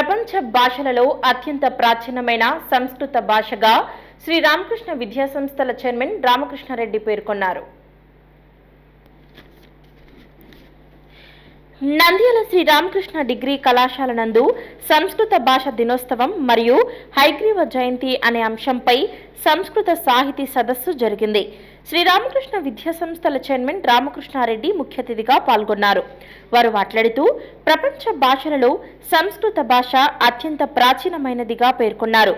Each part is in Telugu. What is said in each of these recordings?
ప్రపంచ భాషలలో అత్యంత ప్రాచీనమైన సంస్కృత భాషగా శ్రీ రామకృష్ణ విద్యా సంస్థల చైర్మన్ రామకృష్ణారెడ్డి పేర్కొన్నారు. నంద్యాల శ్రీ రామకృష్ణ డిగ్రీ కళాశాల నందు సంస్కృత భాష దినోత్సవం మరియు హైగ్రీవ జయంతి అనే అంశంపై సంస్కృత సాహితీ సదస్సు జరిగింది. శ్రీ రామకృష్ణ విద్యా సంస్థల చైర్మన్ రామకృష్ణారెడ్డి ముఖ్య అతిథిగా పాల్గొన్నారు. వారు మాట్లాడుతూ ప్రపంచ భాషలలో సంస్కృత భాష అత్యంత ప్రాచీనమైనదిగా పేర్కొన్నారు.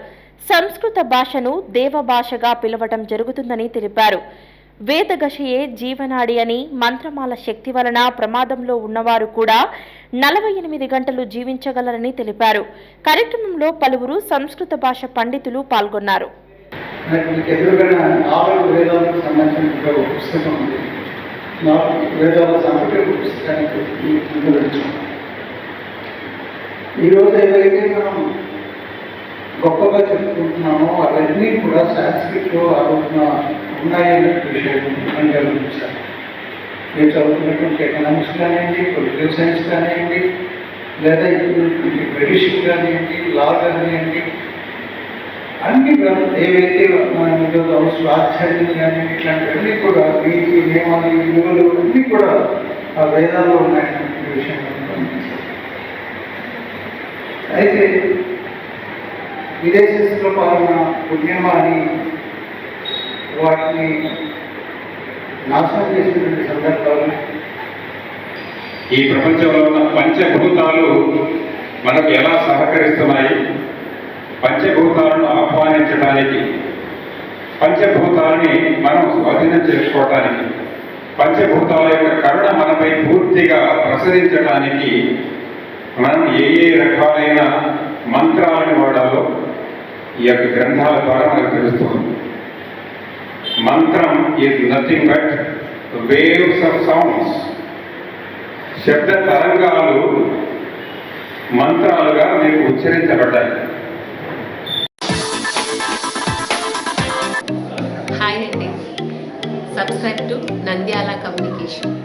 సంస్కృత భాషను దేవ భాషగా పిలవటం జరుగుతుందని తెలిపారు. వేదగశయే జీవనాడి అని మంత్రమాల శక్తి వలన ప్రమాదంలో ఉన్నవారు కూడా 48 గంటలు జీవించగలరని తెలిపారు. కార్యక్రమంలో పలువురు సంస్కృత భాష పండితులు పాల్గొన్నారు. గొప్పగా చెప్పుకుంటున్నామో అవన్నీ కూడా సాంస్క్రిట్లో ఆలోచన ఉన్నాయనే విషయం అని గమనించారు. మీరు చదువుతున్నటువంటి ఎకనామిక్స్ కానివ్వండి, పొలిటికల్ సైన్స్ కానివ్వండి, లేదా మెడిసిన్ కానివ్వండి, లా కానివ్వండి, అన్ని ఏవైతే మన స్వాధ్యాయం కానివ్వండి, ఇట్లాంటివన్నీ కూడా నీతి నియమాలు విలువలు అన్నీ కూడా ఆ వేదాల్లో ఉన్నాయనే విషయం గమనించారు. అయితే విదేశీయుల పాలన పుణ్యమా అని వాటిని నాశనం చేసినటువంటి సందర్భాలు ఈ ప్రపంచంలో ఉన్న పంచభూతాలు మనకు ఎలా సహకరిస్తున్నాయి, పంచభూతాలను ఆహ్వానించడానికి, పంచభూతాలని మనం స్వాధీనం చేసుకోవటానికి, పంచభూతాల యొక్క కరుణ మనపై పూర్తిగా ప్రసరించడానికి మనం ఏ రకాలైన మంత్రాలను వాడాలో ఈ యొక్క గ్రంథాల ద్వారా మనకు తెలుస్తుంది. మంత్రం is nothing but waves of sounds. శబ్ద తరంగాలు మంత్రాలుగా మీకు ఉచ్చరించబడ్డాయి. హాయ్ అండి, సబ్స్క్రైబ్ టు నంద్యాల కమ్యూనికేషన్.